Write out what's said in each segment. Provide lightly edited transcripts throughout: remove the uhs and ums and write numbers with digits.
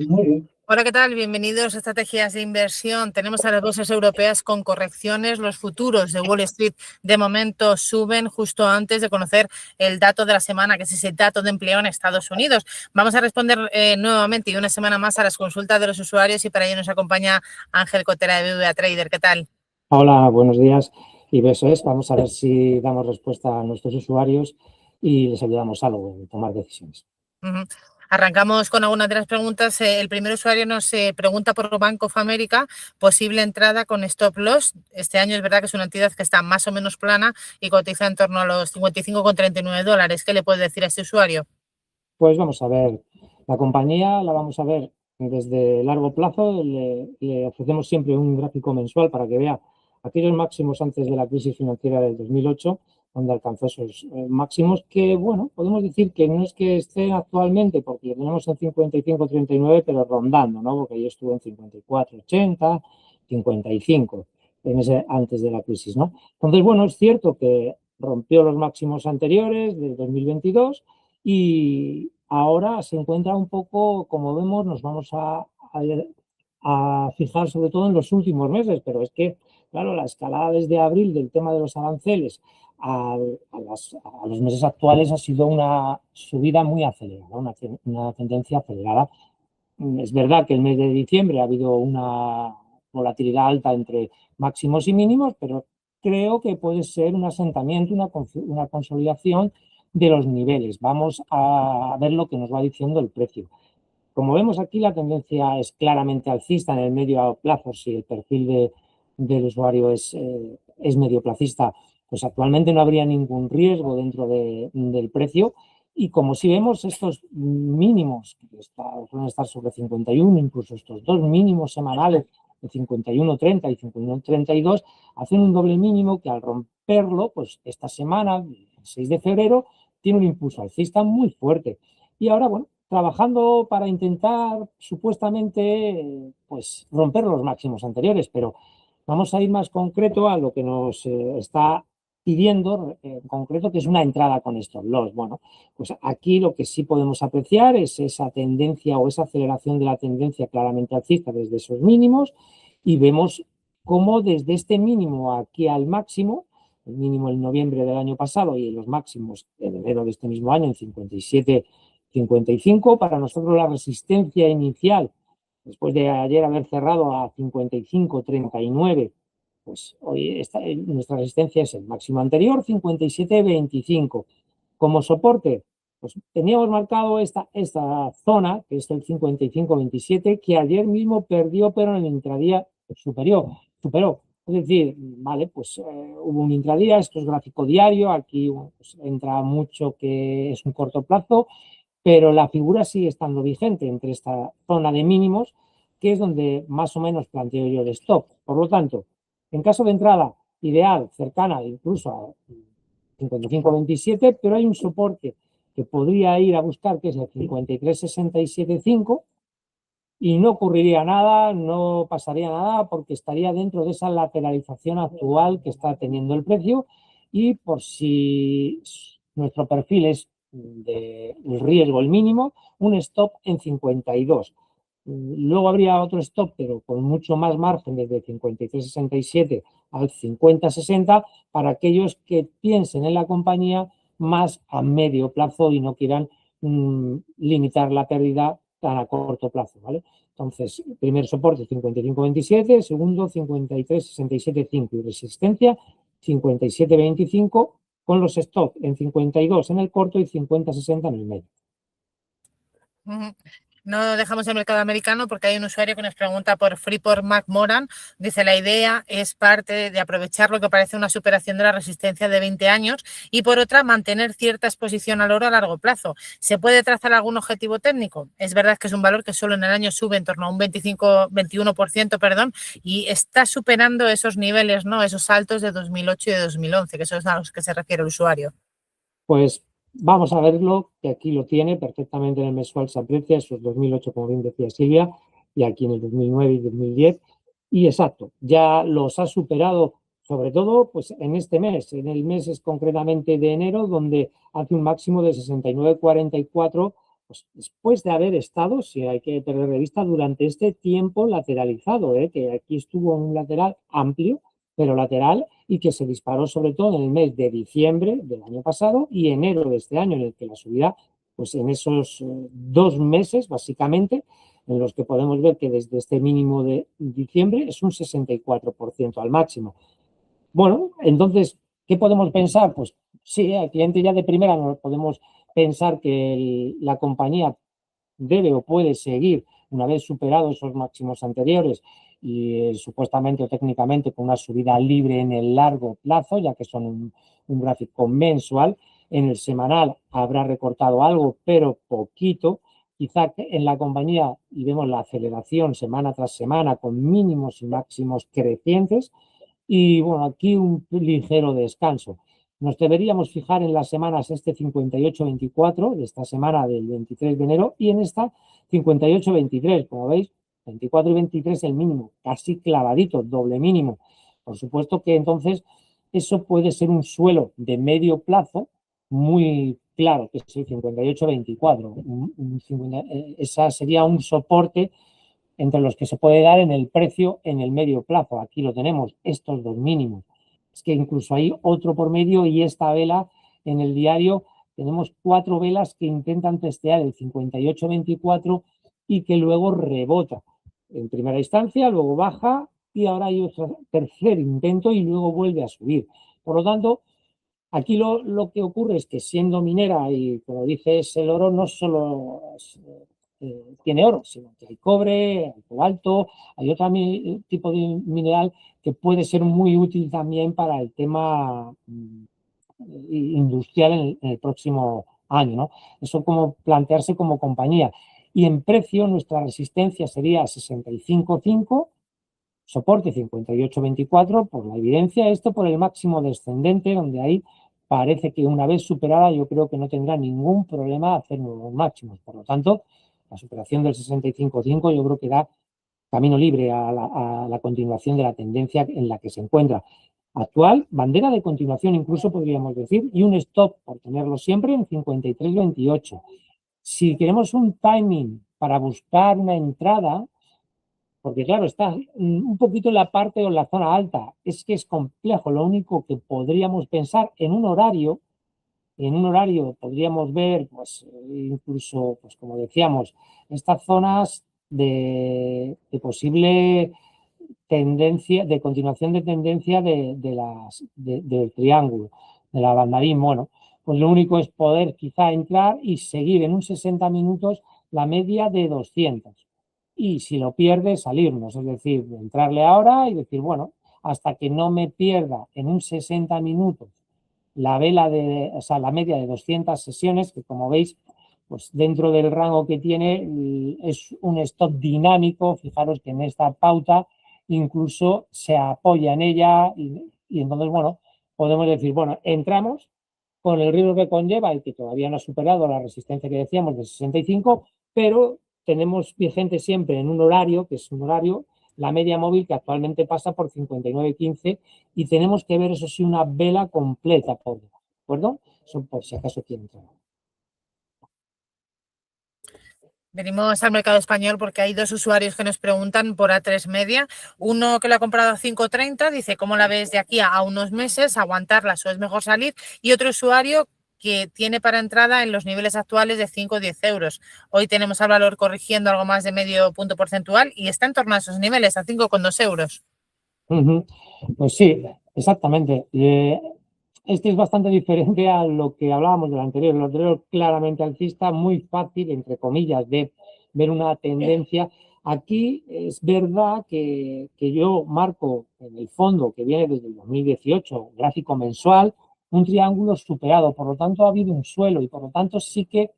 Hola, ¿qué tal? Bienvenidos a Estrategias de Inversión. Tenemos a las bolsas europeas con correcciones. Los futuros de Wall Street de momento suben justo antes de conocer el dato de la semana, que es ese dato de empleo en Estados Unidos. Vamos a responder nuevamente y una semana más a las consultas de los usuarios y para ello nos acompaña Ángel Cotera de BBVA Trader. ¿Qué tal? Hola, buenos días. Y eso es, vamos a ver si damos respuesta a nuestros usuarios y les ayudamos algo en tomar decisiones. Arrancamos con algunas de las preguntas. El primer usuario nos pregunta por Bank of America, posible entrada con stop loss. Este año es verdad que es una entidad que está más o menos plana y cotiza en torno a los $55,39. ¿Qué le puede decir a este usuario? Pues vamos a ver, la compañía la vamos a ver desde largo plazo. Le ofrecemos siempre un gráfico mensual para que vea aquellos máximos antes de la crisis financiera del 2008, donde alcanzó esos máximos que, bueno, podemos decir que no es que estén actualmente, porque lo tenemos en 55,39, pero rondando, ¿no? Porque ahí estuvo en 54,80, 55, antes de la crisis, ¿no? Entonces, bueno, es cierto que rompió los máximos anteriores del 2022 y ahora se encuentra un poco, como vemos, nos vamos a fijar sobre todo en los últimos meses, pero es que, claro, la escalada desde abril del tema de los aranceles a los meses actuales ha sido una subida muy acelerada, una tendencia acelerada. Es verdad que el mes de diciembre ha habido una volatilidad alta entre máximos y mínimos, pero creo que puede ser un asentamiento, una consolidación de los niveles. Vamos a ver lo que nos va diciendo el precio. Como vemos aquí, la tendencia es claramente alcista en el medio plazo. Si el perfil del usuario es medio plazista, pues actualmente no habría ningún riesgo dentro del precio. Y como si vemos estos mínimos, que suelen estar sobre 51, incluso estos dos mínimos semanales de 51,30 y 51,32, hacen un doble mínimo que al romperlo, pues esta semana, el 6 de febrero, tiene un impulso alcista muy fuerte. Y ahora, bueno, trabajando para intentar supuestamente pues romper los máximos anteriores, pero vamos a ir más concreto a lo que nos está pidiendo en concreto, que es una entrada con stop loss. Bueno, pues aquí lo que sí podemos apreciar es esa tendencia o esa aceleración de la tendencia claramente alcista desde esos mínimos y vemos cómo desde este mínimo aquí al máximo, el mínimo en noviembre del año pasado y los máximos en enero de este mismo año en 57,55, para nosotros la resistencia inicial, después de ayer haber cerrado a 55,39, pues hoy nuestra resistencia es el máximo anterior, 57,25. Como soporte, pues teníamos marcado esta zona, que es el 55,27, que ayer mismo perdió, pero en el intradía superó. Es decir, vale, pues hubo un intradía, esto es gráfico diario, aquí pues, entra mucho que es un corto plazo, pero la figura sigue estando vigente entre esta zona de mínimos, que es donde más o menos planteo yo el stop. Por lo tanto, en caso de entrada ideal, cercana incluso a 55,27, pero hay un soporte que podría ir a buscar, que es el 53,67,5, y no ocurriría nada, no pasaría nada, porque estaría dentro de esa lateralización actual que está teniendo el precio. Y por si nuestro perfil es del riesgo el mínimo, un stop en 52. Luego habría otro stop, pero con mucho más margen, desde 53,67 al 50,60, para aquellos que piensen en la compañía más a medio plazo y no quieran limitar la pérdida tan a corto plazo, ¿vale? Entonces, primer soporte 55,27, segundo 53,67,5 y resistencia 57,25, con los stop en 52 en el corto y 50,60 en el medio. No dejamos el mercado americano porque hay un usuario que nos pregunta por Freeport McMoran. Dice, la idea es parte de aprovechar lo que parece una superación de la resistencia de 20 años y por otra mantener cierta exposición al oro a largo plazo. ¿Se puede trazar algún objetivo técnico? Es verdad que es un valor que solo en el año sube en torno a un 21%, perdón, y está superando esos niveles, ¿no? Esos altos de 2008 y de 2011, que son a los que se refiere el usuario. Pues vamos a verlo, que aquí lo tiene perfectamente en el mensual, se aprecia esos 2008, como bien decía Silvia, y aquí en el 2009 y 2010. Y exacto, ya los ha superado, sobre todo pues en este mes. En el mes es concretamente de enero, donde hace un máximo de 69,44 pues después de haber estado, si hay que perder de vista, durante este tiempo lateralizado, que aquí estuvo un lateral amplio, pero lateral, y que se disparó sobre todo en el mes de diciembre del año pasado y enero de este año, en el que la subida, pues en esos 2 meses, básicamente, en los que podemos ver que desde este mínimo de diciembre es un 64% al máximo. Bueno, entonces, ¿qué podemos pensar? Pues sí, al cliente ya de primera no podemos pensar que la compañía debe o puede seguir, una vez superados esos máximos anteriores y supuestamente o técnicamente con una subida libre en el largo plazo, ya que son un gráfico mensual. En el semanal habrá recortado algo, pero poquito. Quizá en la compañía, y vemos la aceleración semana tras semana con mínimos y máximos crecientes, y bueno, aquí un ligero descanso. Nos deberíamos fijar en las semanas 58-24, de esta semana del 23 de enero, y en esta 58-23, como veis, 24 y 23 el mínimo, casi clavadito, doble mínimo. Por supuesto que entonces eso puede ser un suelo de medio plazo muy claro, que es el 58-24. Esa sería un soporte entre los que se puede dar en el precio en el medio plazo. Aquí lo tenemos, estos dos mínimos. Es que incluso hay otro por medio y esta vela en el diario tenemos 4 velas que intentan testear el 58-24 y que luego rebota. En primera instancia, luego baja y ahora hay otro tercer intento y luego vuelve a subir. Por lo tanto, aquí lo que ocurre es que siendo minera y como dices el oro no solo tiene oro, sino que hay cobre, hay cobalto, hay otro tipo de mineral que puede ser muy útil también para el tema industrial en el próximo año, ¿no? Eso como plantearse como compañía. Y en precio nuestra resistencia sería 65,5, soporte 58,24 por la evidencia, esto por el máximo descendente, donde ahí parece que una vez superada yo creo que no tendrá ningún problema hacer nuevos máximos. Por lo tanto, la superación del 65,5 yo creo que da camino libre a la continuación de la tendencia en la que se encuentra actual, bandera de continuación incluso podríamos decir, y un stop por tenerlo siempre en 53,28. Si queremos un timing para buscar una entrada, porque claro, está un poquito en la parte o en la zona alta, es que es complejo, lo único que podríamos pensar en un horario podríamos ver, pues incluso, pues como decíamos, estas zonas de posible tendencia, de continuación de tendencia del triángulo, de la bandarín. Bueno, pues lo único es poder quizá entrar y seguir en un 60 minutos la media de 200. Y si lo pierde, salirnos, es decir, entrarle ahora y decir, bueno, hasta que no me pierda en un 60 minutos la vela o sea, la media de 200 sesiones, que como veis, pues dentro del rango que tiene es un stop dinámico. Fijaros que en esta pauta incluso se apoya en ella y entonces, bueno, podemos decir, bueno, entramos con el riesgo que conlleva y que todavía no ha superado la resistencia que decíamos de 65, pero tenemos vigente siempre en un horario, que es un horario, la media móvil que actualmente pasa por 59,15 y tenemos que ver, eso sí, una vela completa por debajo, ¿de acuerdo? Eso por si acaso quieren entrar. Venimos al mercado español porque hay dos usuarios que nos preguntan por A3 Media. Uno que lo ha comprado a 5,30, dice, ¿cómo la ves de aquí a unos meses? ¿Aguantarlas o es mejor salir? Y otro usuario que tiene para entrada en los niveles actuales de 5 o 10 euros. Hoy tenemos al valor corrigiendo algo más de medio punto porcentual y está en torno a esos niveles, a 5,2 euros. Pues sí, exactamente. Este es bastante diferente a lo que hablábamos del anterior. El anterior claramente alcista, muy fácil, entre comillas, de ver una tendencia. Aquí es verdad que yo marco en el fondo, que viene desde el 2018, gráfico mensual, un triángulo superado. Por lo tanto, ha habido un suelo y por lo tanto sí que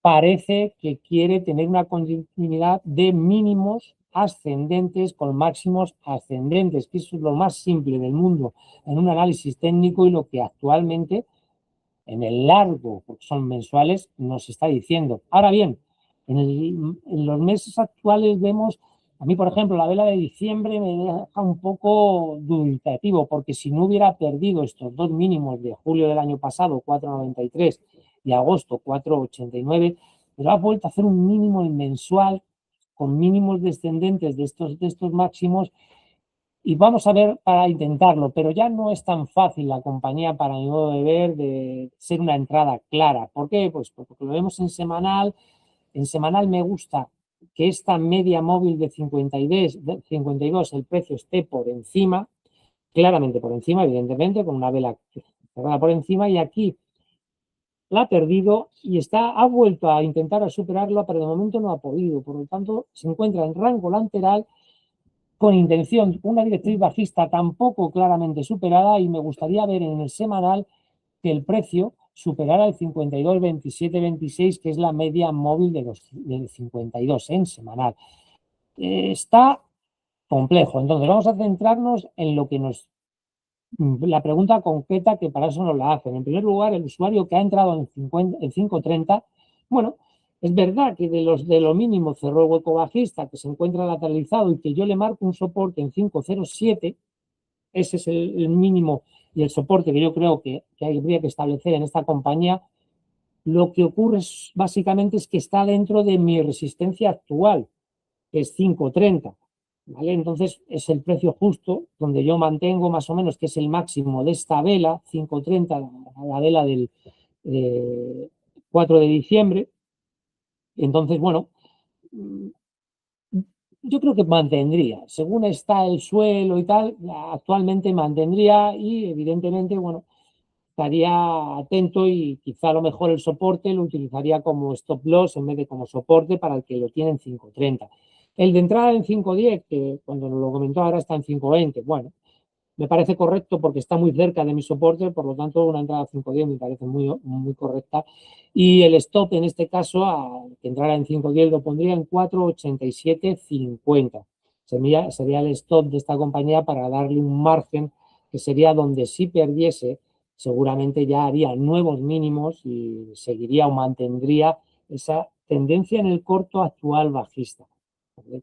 parece que quiere tener una continuidad de mínimos ascendentes con máximos ascendentes, que eso es lo más simple del mundo en un análisis técnico y lo que actualmente en el largo, porque son mensuales, nos está diciendo. Ahora bien, en los meses actuales vemos, a mí por ejemplo, la vela de diciembre me deja un poco dubitativo, porque si no hubiera perdido estos dos mínimos de julio del año pasado, 4,93, y agosto, 4,89, pero ha vuelto a hacer un mínimo mensual con mínimos descendentes de estos máximos y vamos a ver para intentarlo, pero ya no es tan fácil la compañía para mi modo de ver de ser una entrada clara. ¿Por qué? Pues porque lo vemos en semanal. En semanal me gusta que esta media móvil de 52, el precio esté por encima, claramente por encima, evidentemente, con una vela cerrada por encima, y aquí la ha perdido y ha vuelto a intentar superarlo, pero de momento no ha podido. Por lo tanto, se encuentra en rango lateral con intención, una directriz bajista tampoco claramente superada, y me gustaría ver en el semanal que el precio superara el 52, 27, 26, que es la media móvil del 52 en semanal. Está complejo. Entonces, vamos a centrarnos en lo que la pregunta concreta, que para eso nos la hacen. En primer lugar, el usuario que ha entrado en 5.30, bueno, es verdad que de lo mínimo cerró el hueco bajista, que se encuentra lateralizado y que yo le marco un soporte en 5.07, ese es el mínimo y el soporte que yo creo que habría que establecer en esta compañía. Lo que ocurre básicamente es que está dentro de mi resistencia actual, que es 5.30. ¿Vale? Entonces es el precio justo donde yo mantengo más o menos, que es el máximo de esta vela, 5.30, la vela del 4 de diciembre. Entonces, bueno, yo creo que mantendría, según está el suelo y tal, actualmente mantendría y evidentemente, bueno, estaría atento y quizá a lo mejor el soporte lo utilizaría como stop loss en vez de como soporte para el que lo tiene en 5.30. El de entrada en 5.10, que cuando nos lo comentó ahora está en 5.20, bueno, me parece correcto porque está muy cerca de mi soporte, por lo tanto una entrada a 5.10 me parece muy, muy correcta. Y el stop en este caso, a que entrara en 5.10, lo pondría en 4.8750. Sería el stop de esta compañía para darle un margen que sería donde si perdiese, seguramente ya haría nuevos mínimos y seguiría o mantendría esa tendencia en el corto actual bajista,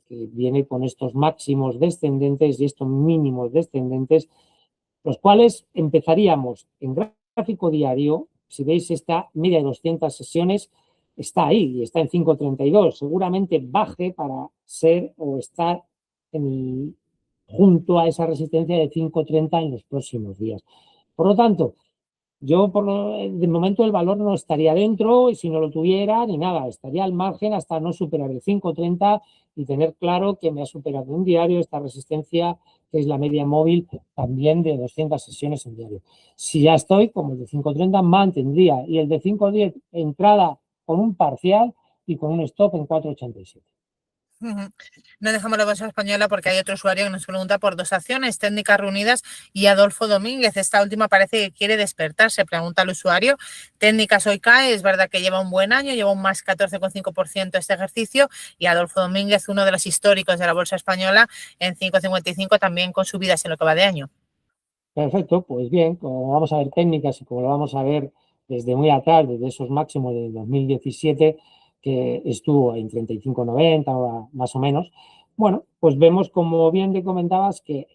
que viene con estos máximos descendentes y estos mínimos descendentes, los cuales empezaríamos en gráfico diario. Si veis esta media de 200 sesiones, está ahí y está en 5.32. Seguramente baje para ser o estar junto a esa resistencia de 5.30 en los próximos días. Por lo tanto, yo de momento el valor no estaría dentro, y si no lo tuviera ni nada, estaría al margen hasta no superar el 5.30 y tener claro que me ha superado un diario esta resistencia, que es la media móvil también de 200 sesiones en diario. Si ya estoy, como el de 5.30, mantendría, y el de 5.10 entrada con un parcial y con un stop en 4.87. No dejamos la bolsa española porque hay otro usuario que nos pregunta por dos acciones, Técnicas Reunidas y Adolfo Domínguez. Esta última parece que quiere despertar, se pregunta al usuario. Técnicas hoy cae, es verdad que lleva un buen año, lleva un más 14,5% este ejercicio, y Adolfo Domínguez, uno de los históricos de la bolsa española, en 5,55 también con subidas en lo que va de año. Perfecto, pues bien, como vamos a ver técnicas y como lo vamos a ver desde muy atrás, desde esos máximos de 2017, que estuvo en 35,90 más o menos, bueno, pues vemos, como bien te comentabas, que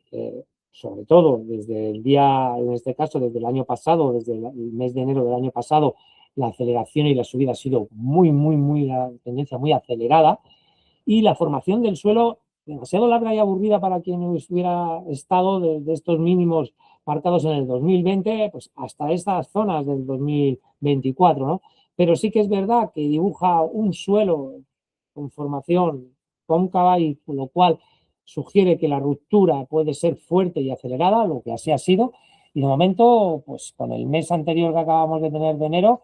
sobre todo desde el día, en este caso desde el año pasado, desde el mes de enero del año pasado, la aceleración y la subida ha sido la tendencia muy acelerada, y la formación del suelo demasiado larga y aburrida para quien hubiera estado de estos mínimos marcados en el 2020, pues hasta estas zonas del 2024, ¿no? Pero sí que es verdad que dibuja un suelo con formación cóncava, y con lo cual sugiere que la ruptura puede ser fuerte y acelerada, lo que así ha sido. Y de momento, pues con el mes anterior que acabamos de tener de enero,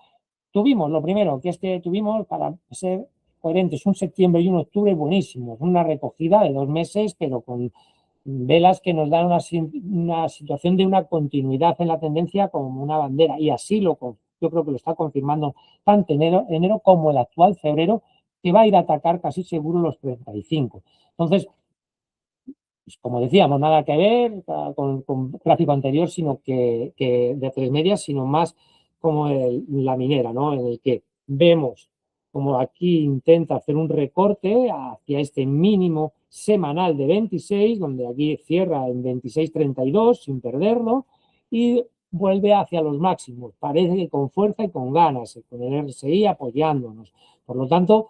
tuvimos lo primero, que es que tuvimos, para ser coherentes, un septiembre y un octubre buenísimos, una recogida de 2 meses, pero con velas que nos dan una situación de una continuidad en la tendencia como una bandera, y así yo creo que lo está confirmando tanto enero como el actual febrero, que va a ir a atacar casi seguro los 35. Entonces, pues como decíamos, nada que ver con gráfico anterior, sino que de 3 medias, sino más como la minera, ¿no? En el que vemos como aquí intenta hacer un recorte hacia este mínimo semanal de 26, donde aquí cierra en 26.32 sin perderlo, y vuelve hacia los máximos. Parece que con fuerza y con ganas, con el RSI apoyándonos, Por lo tanto,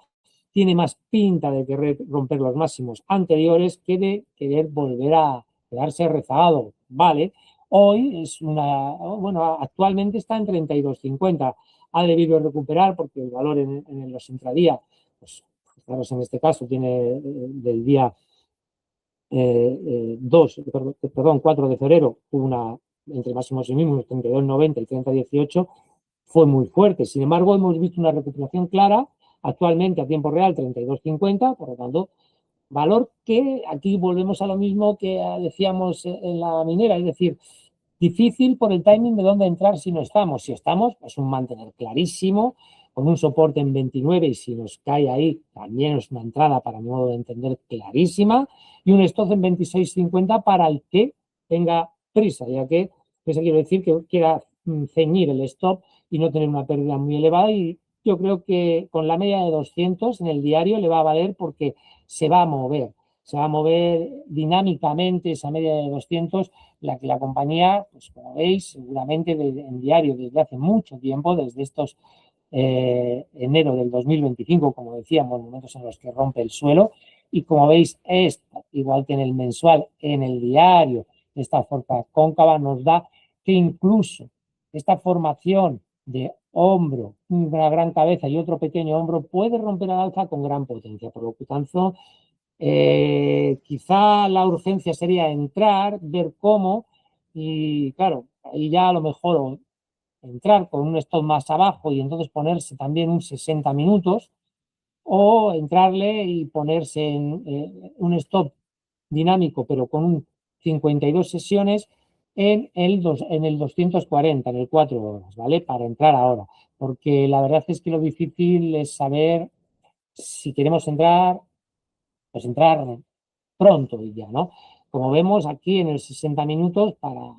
tiene más pinta de querer romper los máximos anteriores que de querer volver a quedarse rezagado. Vale, hoy es bueno, actualmente está en 32,50. Ha debido recuperar porque el valor en los intradía, pues fijaros, en este caso tiene del día 4 de febrero, hubo una entre máximos y mínimos 32,90 y 30,18, fue muy fuerte. Sin embargo, hemos visto una recuperación clara actualmente a tiempo real 32,50, por lo tanto, valor que aquí volvemos a lo mismo que decíamos en la minera, es decir, difícil por el timing de dónde entrar si no estamos. Si estamos, pues un mantener clarísimo, con un soporte en 29 y si nos cae ahí, también es una entrada para mi modo de entender clarísima, y un stop en 26,50 para el que tenga prisa, ya que eso quiere decir que quiera ceñir el stop y no tener una pérdida muy elevada, y yo creo que con la media de 200 en el diario le va a valer porque se va a mover dinámicamente esa media de 200, la que la compañía, pues como veis, seguramente en diario desde hace mucho tiempo, desde estos enero del 2025, como decíamos, momentos en los que rompe el suelo, y como veis, esta, igual que en el mensual, en el diario, esta forma cóncava nos da que incluso esta formación de hombro, una gran cabeza y otro pequeño hombro puede romper al alza con gran potencia. Por lo tanto, quizá la urgencia sería entrar, ver cómo, y claro, ahí ya a lo mejor entrar con un stop más abajo y entonces ponerse también un 60 minutos, o entrarle y ponerse en un stop dinámico pero con un 52 sesiones en el 240, en el 4 horas, ¿vale? Para entrar ahora, porque la verdad es que lo difícil es saber si queremos entrar, pues entrar pronto y ya, ¿no? Como vemos aquí en el 60 minutos, para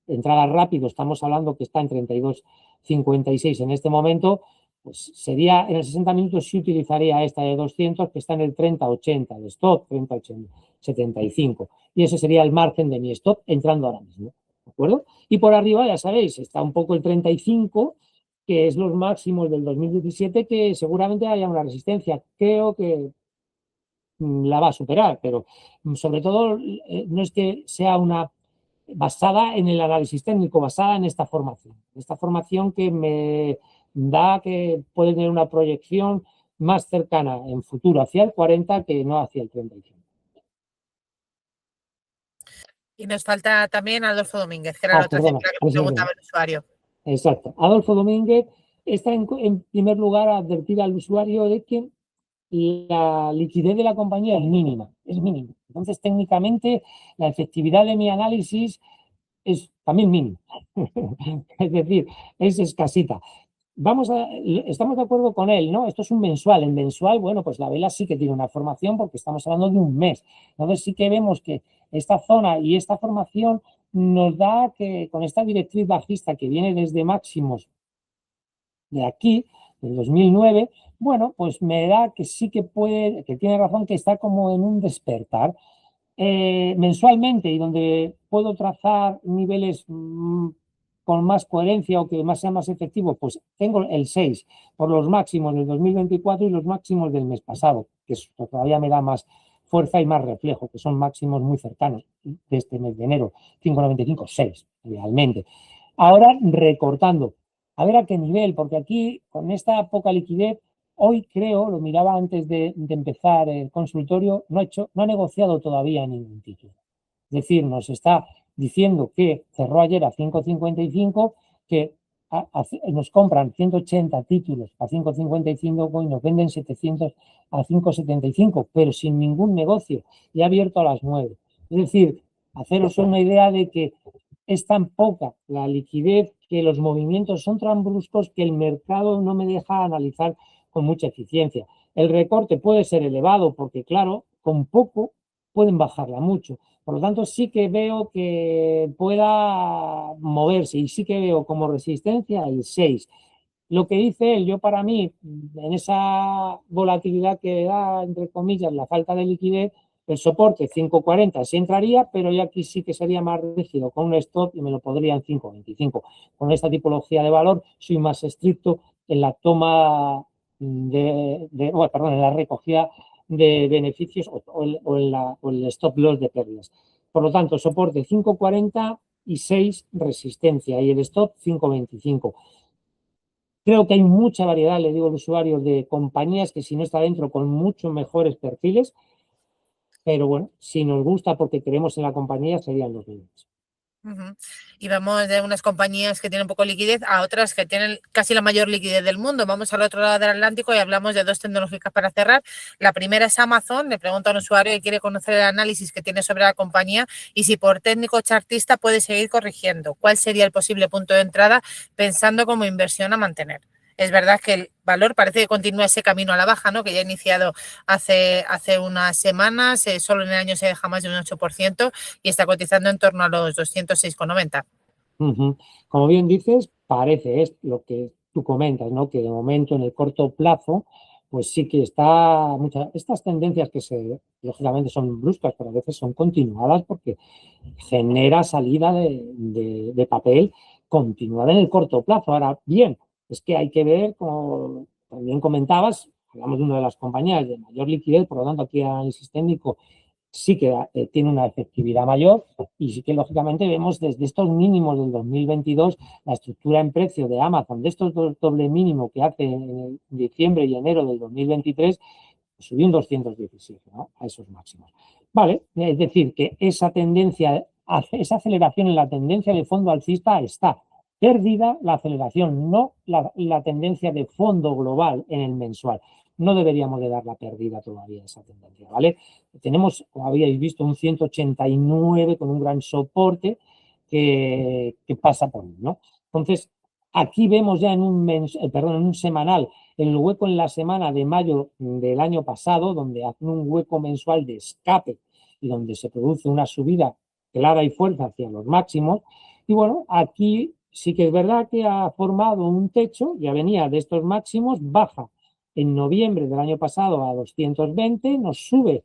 entrada rápido, estamos hablando que está en 32,56 en este momento, pues sería en el 60 minutos sí utilizaría esta de 200 que está en el 30,80 de stop, 30,75, y ese sería el margen de mi stop entrando ahora mismo, ¿de acuerdo? Y por arriba, ya sabéis, está un poco el 35, que es los máximos del 2017, que seguramente haya una resistencia. Creo que la va a superar, pero sobre todo no es que sea una basada en el análisis técnico, basada en esta formación que me da que puede tener una proyección más cercana en futuro hacia el 40 que no hacia el 35. Y nos falta también Adolfo Domínguez, que era la otra figura que preguntaba el usuario. Exacto. Adolfo Domínguez está en primer lugar a advertir al usuario de que la liquidez de la compañía es mínima. Entonces, técnicamente, la efectividad de mi análisis es también mínima. Es decir, es escasita. Estamos de acuerdo con él, ¿no? Esto es un mensual. En mensual, bueno, pues la vela sí que tiene una formación porque estamos hablando de un mes. Entonces sí que vemos que esta zona y esta formación nos da que con esta directriz bajista que viene desde máximos de aquí, del 2009, bueno, pues me da que sí que puede, que tiene razón, que está como en un despertar. Mensualmente, y donde puedo trazar niveles con más coherencia o que sean más efectivos, pues tengo el 6 por los máximos del 2024 y los máximos del mes pasado, que todavía me da más fuerza y más reflejo, que son máximos muy cercanos de este mes de enero, 5,95, 6, realmente. Ahora recortando, a ver a qué nivel, porque aquí con esta poca liquidez, hoy creo, lo miraba antes de empezar el consultorio, no ha negociado todavía ningún título. Es decir, nos está diciendo que cerró ayer a 5,55, que nos compran 180 títulos a 5,55 y nos venden 700 a 5,75, pero sin ningún negocio, y ha abierto a las 9. Es decir, haceros una idea de que es tan poca la liquidez, que los movimientos son tan bruscos que el mercado no me deja analizar con mucha eficiencia. El recorte puede ser elevado porque, claro, con poco pueden bajarla mucho. Por lo tanto, sí que veo que pueda moverse y sí que veo como resistencia el 6. Lo que dice él, yo para mí, en esa volatilidad que da, entre comillas, la falta de liquidez, el soporte 5,40 sí entraría, pero ya aquí sí que sería más rígido con un stop y me lo podría en 5,25. Con esta tipología de valor soy más estricto en la toma en la recogida de beneficios o el stop loss de pérdidas. Por lo tanto, soporte 5,40 y 6 resistencia y el stop 5,25. Creo que hay mucha variedad, le digo al usuario, de compañías que si no está dentro con muchos mejores perfiles, pero bueno, si nos gusta porque creemos en la compañía serían los niveles. Y vamos de unas compañías que tienen poco liquidez a otras que tienen casi la mayor liquidez del mundo. Vamos al otro lado del Atlántico y hablamos de dos tecnológicas para cerrar. La primera es Amazon. Le pregunta a un usuario que quiere conocer el análisis que tiene sobre la compañía y si por técnico chartista puede seguir corrigiendo. ¿Cuál sería el posible punto de entrada pensando como inversión a mantener? Es verdad que el valor parece que continúa ese camino a la baja, ¿no? Que ya ha iniciado hace unas semanas, solo en el año se deja más de un 8% y está cotizando en torno a los 206,90. Como bien dices, parece, es lo que tú comentas, ¿no? Que de momento en el corto plazo, pues sí que estas tendencias que lógicamente son bruscas, pero a veces son continuadas porque genera salida de papel continuada en el corto plazo. Ahora bien, es que hay que ver, como también comentabas, hablamos de una de las compañías de mayor liquidez, por lo tanto aquí el análisis técnico sí que tiene una efectividad mayor y sí que lógicamente vemos desde estos mínimos del 2022 la estructura en precio de Amazon, de estos doble mínimo que hace en diciembre y enero del 2023, subió un 217, ¿no? A esos máximos. Vale, es decir, que esa tendencia, esa aceleración en la tendencia de fondo alcista está perdida la aceleración, no la tendencia de fondo global en el mensual. No deberíamos de dar la pérdida todavía a esa tendencia, ¿vale? Tenemos, como habíais visto, un 189 con un gran soporte que pasa por ahí, ¿no? Entonces, aquí vemos ya en un semanal el hueco en la semana de mayo del año pasado, donde hace un hueco mensual de escape y donde se produce una subida clara y fuerte hacia los máximos. Y bueno, aquí sí que es verdad que ha formado un techo, ya venía de estos máximos, baja en noviembre del año pasado a 220, nos sube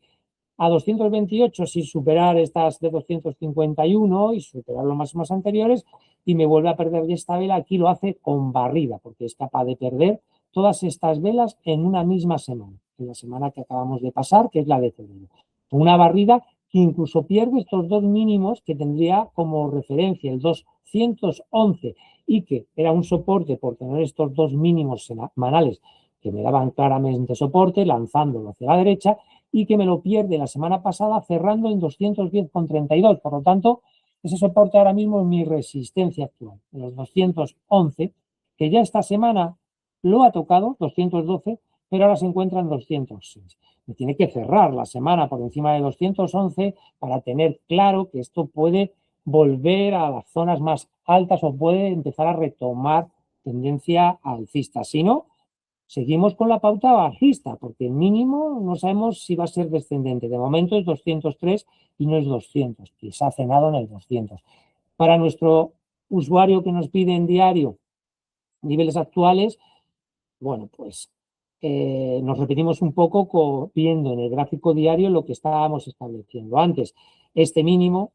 a 228 sin superar estas de 251 y superar los máximos anteriores y me vuelve a perder esta vela. Aquí lo hace con barrida porque es capaz de perder todas estas velas en una misma semana, en la semana que acabamos de pasar, que es la de febrero. Una barrida que incluso pierde estos dos mínimos que tendría como referencia el 211 y que era un soporte por tener estos dos mínimos semanales que me daban claramente soporte, lanzándolo hacia la derecha, y que me lo pierde la semana pasada cerrando en 210,32. Por lo tanto, ese soporte ahora mismo es mi resistencia actual, en los 211, que ya esta semana lo ha tocado, 212, pero ahora se encuentra en 206. Me tiene que cerrar la semana por encima de 211 para tener claro que esto puede volver a las zonas más altas o puede empezar a retomar tendencia alcista. Si no, seguimos con la pauta bajista, porque el mínimo no sabemos si va a ser descendente. De momento es 203 y no es 200, que se ha cenado en el 200. Para nuestro usuario que nos pide en diario niveles actuales, bueno, pues nos repetimos un poco viendo en el gráfico diario lo que estábamos estableciendo antes. Este mínimo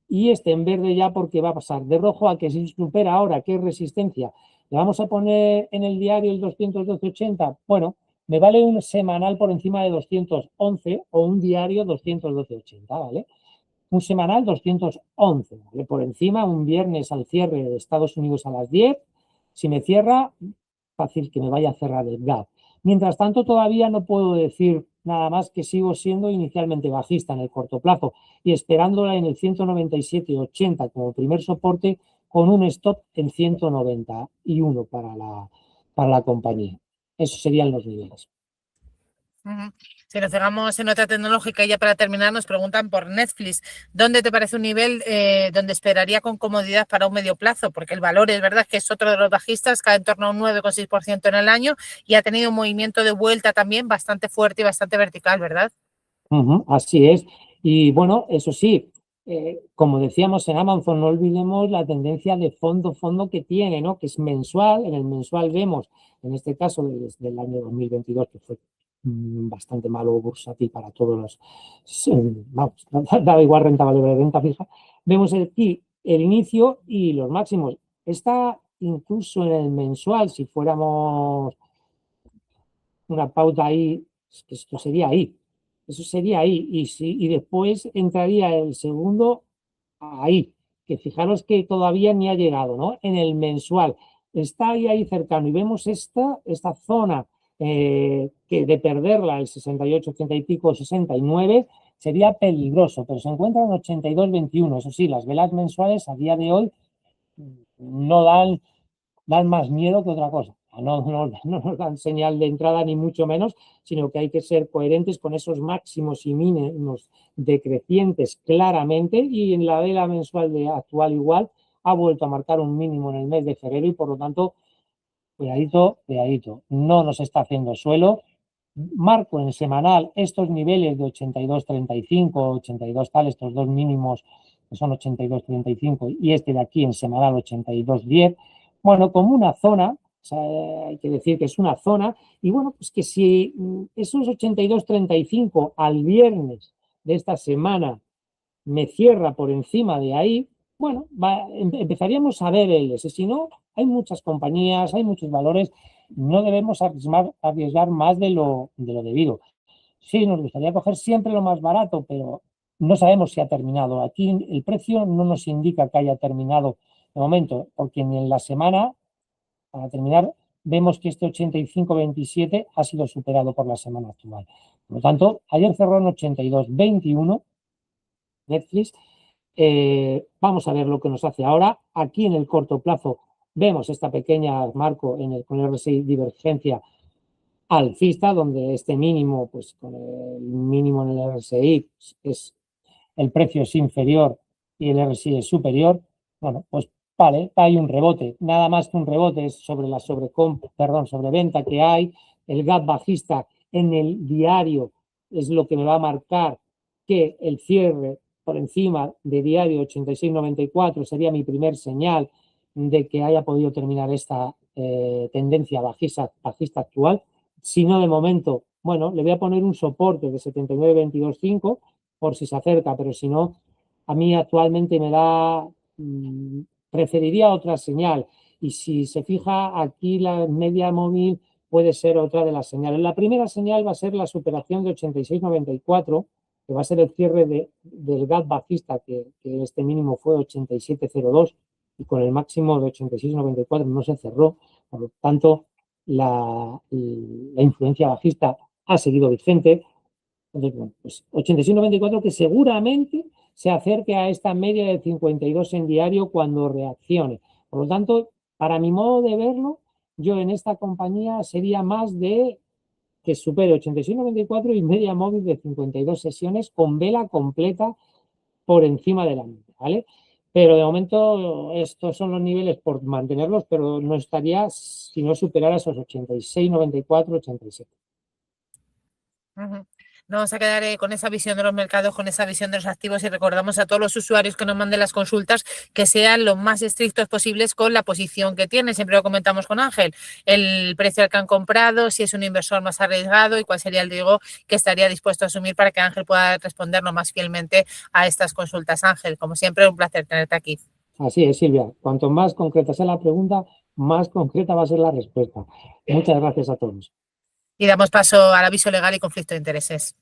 y este en verde ya porque va a pasar de rojo a que si supera ahora, ¿qué resistencia? ¿Le vamos a poner en el diario el 212,80? Bueno, me vale un semanal por encima de 211 o un diario 212,80, ¿vale? Un semanal 211, ¿vale? Por encima, un viernes al cierre de Estados Unidos a las 10. Si me cierra, fácil que me vaya a cerrar el gap. Mientras tanto, todavía no puedo decir nada más que sigo siendo inicialmente bajista en el corto plazo y esperándola en el 197,80 como primer soporte con un stop en 191 para la compañía. Esos serían los niveles. Si nos fijamos en otra tecnológica y ya para terminar nos preguntan por Netflix, ¿dónde te parece un nivel donde esperaría con comodidad para un medio plazo? Porque el valor es verdad que es otro de los bajistas, cae en torno a un 9,6% en el año y ha tenido un movimiento de vuelta también bastante fuerte y bastante vertical, ¿verdad? Así es. Y bueno, eso sí, como decíamos en Amazon, no olvidemos la tendencia de fondo que tiene, ¿no? Que es mensual. En el mensual vemos, en este caso desde el año 2022, que fue bastante malo bursátil para todos los, vamos, da igual renta variable, renta fija. Vemos aquí el inicio y los máximos. Está incluso en el mensual, si fuéramos una pauta ahí, esto sería ahí, eso sería ahí, y después entraría el segundo ahí, que fijaros que todavía ni ha llegado, ¿no? En el mensual, está ahí cercano, y vemos esta zona que de perderla, el 68, 80 y pico, 69, sería peligroso, pero se encuentra en 82,21. Eso sí, las velas mensuales a día de hoy no dan más miedo que otra cosa. No nos dan señal de entrada ni mucho menos, sino que hay que ser coherentes con esos máximos y mínimos decrecientes claramente, y en la vela mensual de actual igual ha vuelto a marcar un mínimo en el mes de febrero y por lo tanto, cuidadito, cuidadito, no nos está haciendo suelo. Marco en semanal estos niveles de 82,35, 82 tal, estos dos mínimos que son 82,35 y este de aquí en semanal 82,10, bueno, como una zona, o sea, hay que decir que es una zona, y bueno, pues que si esos 82,35 al viernes de esta semana me cierra por encima de ahí, bueno, empezaríamos a ver el ese. Si no, hay muchas compañías, hay muchos valores, no debemos arriesgar más de lo debido. Sí, nos gustaría coger siempre lo más barato, pero no sabemos si ha terminado. Aquí el precio no nos indica que haya terminado de momento, porque ni en la semana, para terminar, vemos que este 85,27 ha sido superado por la semana actual. Por lo tanto, ayer cerró en 82,21 Netflix. Vamos a ver lo que nos hace ahora. Aquí en el corto plazo vemos esta pequeña marco con el RSI divergencia alcista, donde este mínimo, pues con el mínimo en el RSI el precio es inferior y el RSI es superior. Bueno, pues vale, hay un rebote, nada más que un rebote, es sobre la sobreventa que hay. El gap bajista en el diario es lo que me va a marcar que el cierre por encima de diario 86,94 sería mi primer señal de que haya podido terminar esta tendencia bajista actual. Si no, de momento, bueno, le voy a poner un soporte de 79,22,5 por si se acerca, pero si no, a mí actualmente me da, preferiría otra señal. Y si se fija, aquí la media móvil puede ser otra de las señales. La primera señal va a ser la superación de 86,94, que va a ser el cierre del gap bajista, que este mínimo fue 87,02 y con el máximo de 86,94 no se cerró. Por lo tanto, la influencia bajista ha seguido vigente. Entonces, bueno, pues 86,94 que seguramente se acerque a esta media de 52 en diario cuando reaccione. Por lo tanto, para mi modo de verlo, yo en esta compañía sería más de que supere 86,94 y media móvil de 52 sesiones con vela completa por encima de la media, ¿vale? Pero de momento estos son los niveles por mantenerlos, pero no estaría si no superara esos 86,94, 87. Nos vamos a quedar con esa visión de los mercados, con esa visión de los activos, y recordamos a todos los usuarios que nos manden las consultas que sean lo más estrictos posibles con la posición que tienen. Siempre lo comentamos con Ángel, el precio al que han comprado, si es un inversor más arriesgado y cuál sería el riesgo que estaría dispuesto a asumir para que Ángel pueda respondernos más fielmente a estas consultas. Ángel, como siempre, un placer tenerte aquí. Así es, Silvia. Cuanto más concreta sea la pregunta, más concreta va a ser la respuesta. Muchas gracias a todos. Y damos paso al aviso legal y conflicto de intereses.